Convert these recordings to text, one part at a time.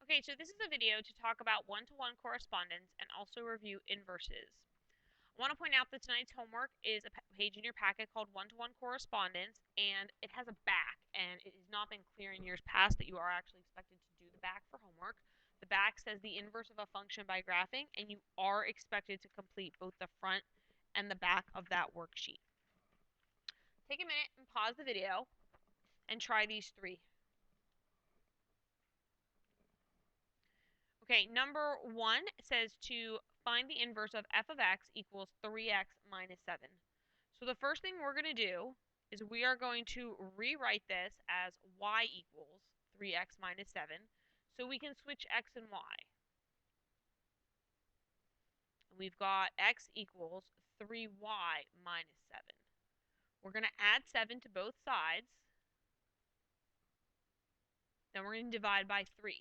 Okay, so this is a video to talk about one-to-one correspondence and also review inverses. I want to point out that tonight's homework is a page in your packet called One-to-One Correspondence, and it has a back, and it has not been clear in years past that you are actually expected to do the back for homework. The back says the inverse of a function by graphing, and you are expected to complete both the front and the back of that worksheet. Take a minute and pause the video and try these three. Okay, number 1 says to find the inverse of f of x equals 3x minus 7. So the first thing we're going to do is we are going to rewrite this as y equals 3x minus 7 so we can switch x and y. We've got x equals 3y minus 7. We're going to add 7 to both sides. Then we're going to divide by 3.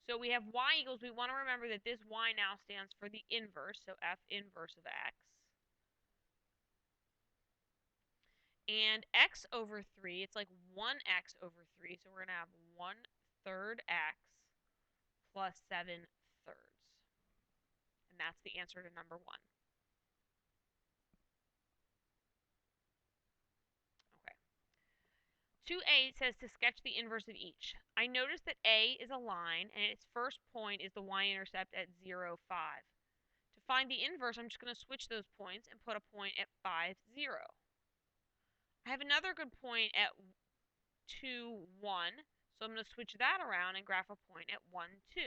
So we have y equals, we want to remember that this y now stands for the inverse, so f inverse of x. And x over 3, it's like 1x over 3, so we're going to have 1/3 x plus 7/3. And that's the answer to number 1. Okay. 2a says to sketch the inverse of each. I notice that a is a line, and its first point is the y-intercept at 0, 5. To find the inverse, I'm just going to switch those points and put a point at 5, 0. I have another good point at 2, 1, so I'm going to switch that around and graph a point at 1, 2.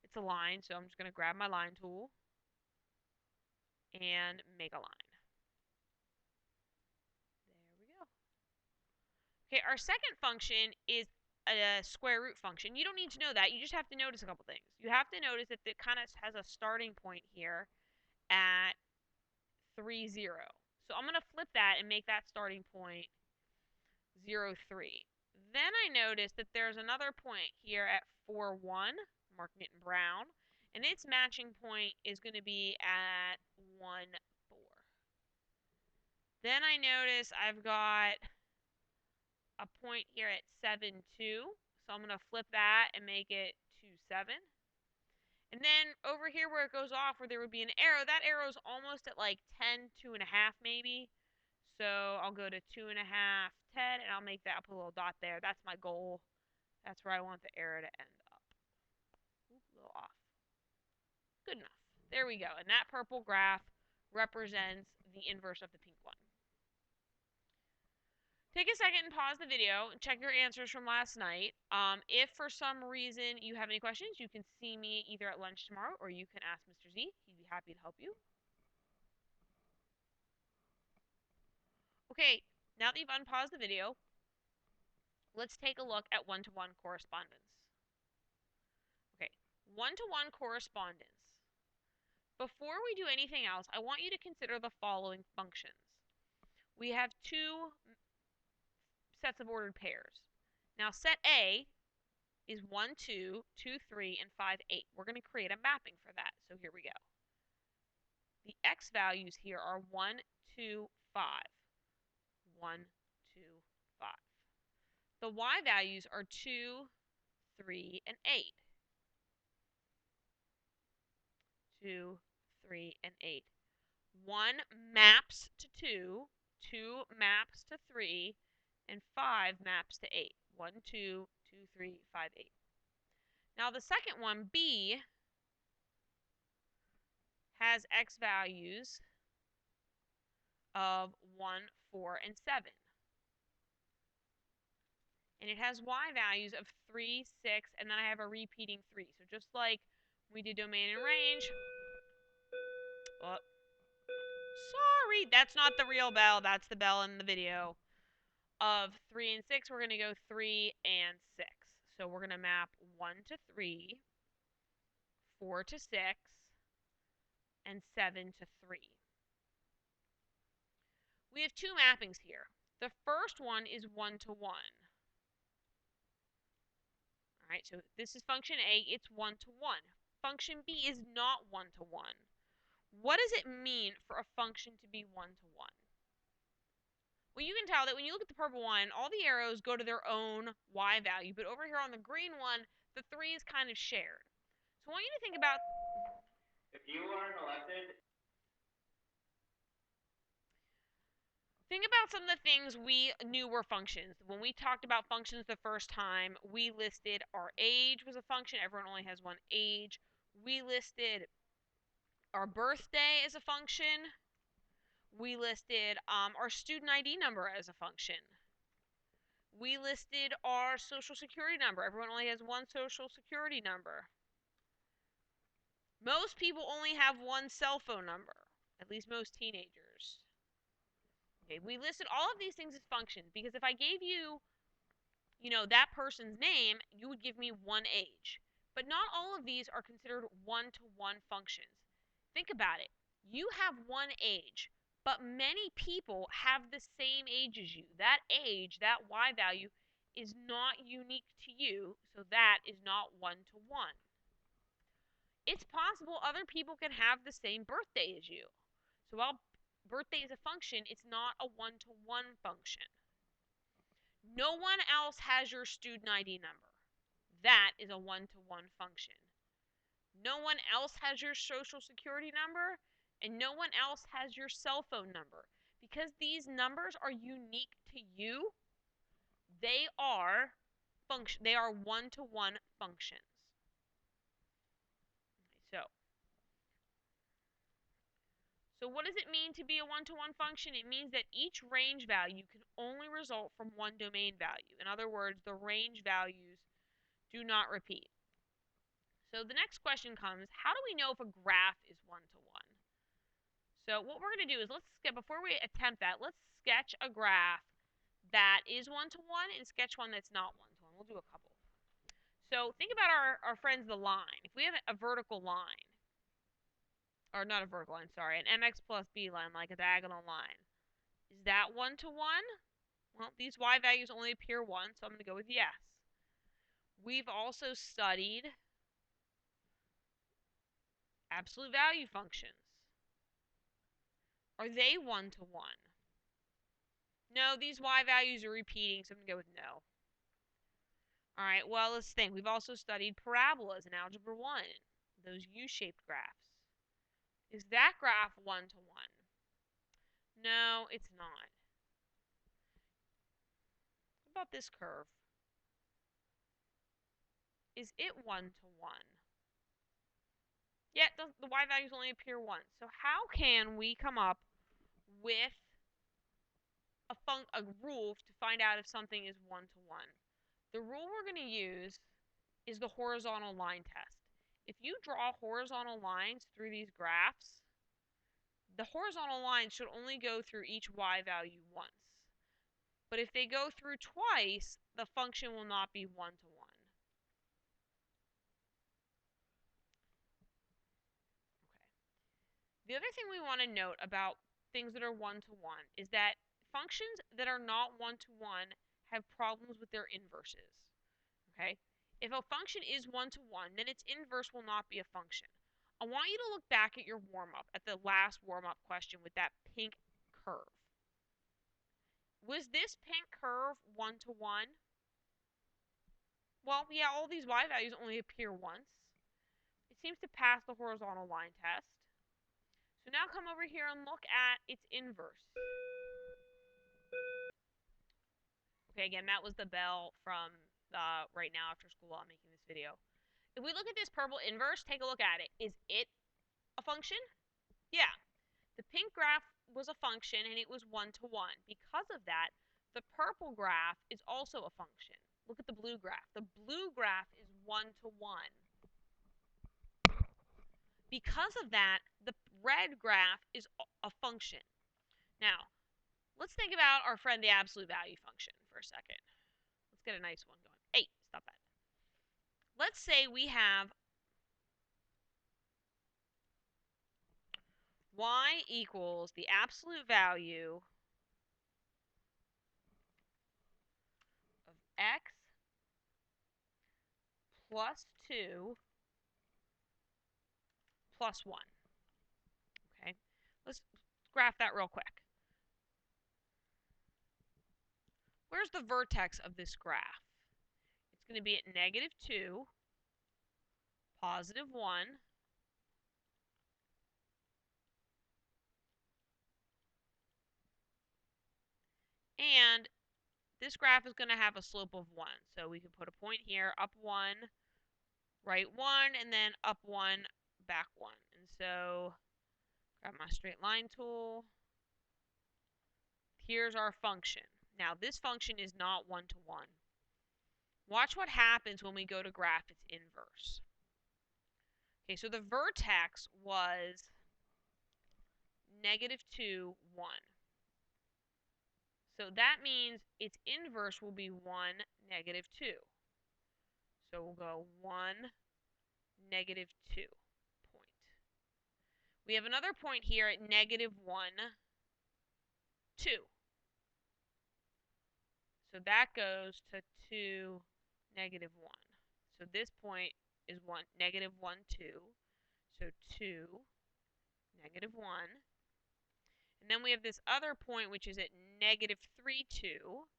It's a line, so I'm just going to grab my line tool and make a line. There we go. Okay, our second function is a square root function. You don't need to know that. You just have to notice a couple things. You have to notice that it kind of has a starting point here at 3, 0. So I'm going to flip that and make that starting point 0, 3. Then I notice that there's another point here at 4, 1, marking it in brown, and its matching point is going to be at 1, 4. Then I notice I've got a point here at 7, 2, so I'm going to flip that and make it 2, 7. And then over here where it goes off, where there would be an arrow, that arrow is almost at like 10, 2.5 maybe. So I'll go to 2.5, 10, and I'll make that, I'll put a little dot there. That's my goal. That's where I want the arrow to end up. Ooh, a little off. Good enough. There we go. And that purple graph represents the inverse of the pink one. Take a second and pause the video and check your answers from last night. If for some reason you have any questions, you can see me either at lunch tomorrow or you can ask Mr. Z. He'd be happy to help you. Okay, now that you've unpaused the video, let's take a look at one-to-one correspondence. Okay, one-to-one correspondence. Before we do anything else, I want you to consider the following functions. We have two sets of ordered pairs. Now, set A is 1, 2, 2, 3, and 5, 8. We're going to create a mapping for that. So here we go. The x values here are 1, 2, 5. 1, 2, 5. The y values are 2, 3, and 8. 2, 3, and 8. 1 maps to 2, 2 maps to 3, and 5 maps to 8. 1, 2, 2, 3, 5, 8. Now the second one, B, has x values of 1, 4, and 7. And it has y values of 3, 6, and then I have a repeating 3. So just like we did domain and range. Oh, sorry, that's not the real bell. That's the bell in the video. Of 3 and 6, we're going to go 3 and 6. So we're going to map 1 to 3, 4 to 6, and 7 to 3. We have two mappings here. The first one is 1 to 1. All right, so this is function A, it's 1 to 1. Function B is not 1 to 1. What does it mean for a function to be 1 to 1? Well, you can tell that when you look at the purple one, all the arrows go to their own y value, but over here on the green one, the 3 is kind of shared. So I want you to think about... If you weren't elected... Think about some of the things we knew were functions. When we talked about functions the first time, we listed our age was a function. Everyone only has one age. We listed our birthday as a function. We listed our student ID number as a function. We listed our social security number. Everyone only has one social security number. Most people only have one cell phone number, at least most teenagers. Okay, we listed all of these things as functions because if I gave you, that person's name, you would give me one age. But not all of these are considered one-to-one functions. Think about it. You have one age, but many people have the same age as you. That age, that y value, is not unique to you, so that is not one-to-one. It's possible other people can have the same birthday as you. So while birthday is a function, it's not a one-to-one function. No one else has your student ID number. That is a one-to-one function. No one else has your social security number, and no one else has your cell phone number. Because these numbers are unique to you, they are one-to-one functions. So what does it mean to be a one-to-one function? It means that each range value can only result from one domain value. In other words, the range values do not repeat. So the next question comes, how do we know if a graph is one-to-one? So what we're going to do is before we attempt that, let's sketch a graph that is one-to-one and sketch one that's not one-to-one. We'll do a couple. So think about our friends, the line. If we have a vertical line, or not a vertical line, sorry, an mx plus b line, like a diagonal line, is that one-to-one? Well, these y values only appear once, so I'm going to go with yes. We've also studied absolute value functions. Are they one-to-one? No, these y values are repeating, so I'm going to go with no. All right, well, let's think. We've also studied parabolas in Algebra 1, those U-shaped graphs. Is that graph one-to-one? No, it's not. What about this curve? Is it one-to-one? Yet the y values only appear once. So how can we come up with a rule to find out if something is one-to-one? The rule we're going to use is the horizontal line test. If you draw horizontal lines through these graphs, the horizontal lines should only go through each y value once. But if they go through twice, the function will not be one-to-one. The other thing we want to note about things that are one-to-one is that functions that are not one-to-one have problems with their inverses. Okay? If a function is one-to-one, then its inverse will not be a function. I want you to look back at your warm-up, at the last warm-up question with that pink curve. Was this pink curve one-to-one? Well, yeah, all these y values only appear once. It seems to pass the horizontal line test. So now come over here and look at its inverse. Okay, again, that was the bell from right now after school while I'm making this video. If we look at this purple inverse, take a look at it. Is it a function? Yeah. The pink graph was a function and it was one-to-one. Because of that, the purple graph is also a function. Look at the blue graph. The blue graph is one-to-one. Because of that, the red graph is a function. Now, let's think about our friend the absolute value function for a second. Let's get a nice one going. Hey, stop that. Let's say we have y equals the absolute value of x plus 2 plus 1. Okay, let's graph that real quick. where's the vertex of this graph? It's going to be at -2, +1, and this graph is going to have a slope of 1. So we can put a point here, up 1, right 1, and then up 1, back 1. And so grab my straight line tool. Here's our function. Now this function is not 1-to-1. Watch what happens when we go to graph its inverse. Okay, so the vertex was -2, 1. So that means its inverse will be 1, -2. So we'll go 1, -2 point. We have another point here at -1, 2. So that goes to 2, -1. So this point is -1, 2. So 2, -1. And then we have this other point, which is at -3, 2.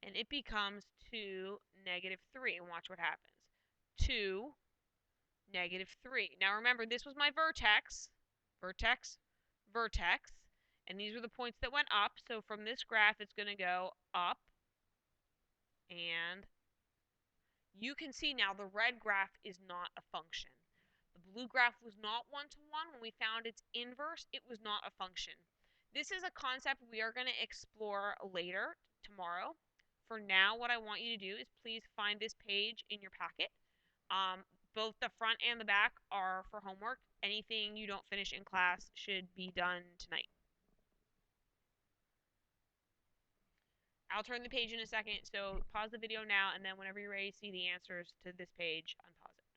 And it becomes 2, -3. And watch what happens. 2, -3. Now remember, this was my vertex. Vertex, vertex. And these were the points that went up. So from this graph, it's going to go up. And you can see now the red graph is not a function. The blue graph was not 1-to-1. When we found its inverse, it was not a function. This is a concept we are going to explore later, tomorrow. For now, what I want you to do is please find this page in your packet. Both the front and the back are for homework. Anything you don't finish in class should be done tonight. I'll turn the page in a second, so pause the video now, and then whenever you're ready to see the answers to this page, unpause it.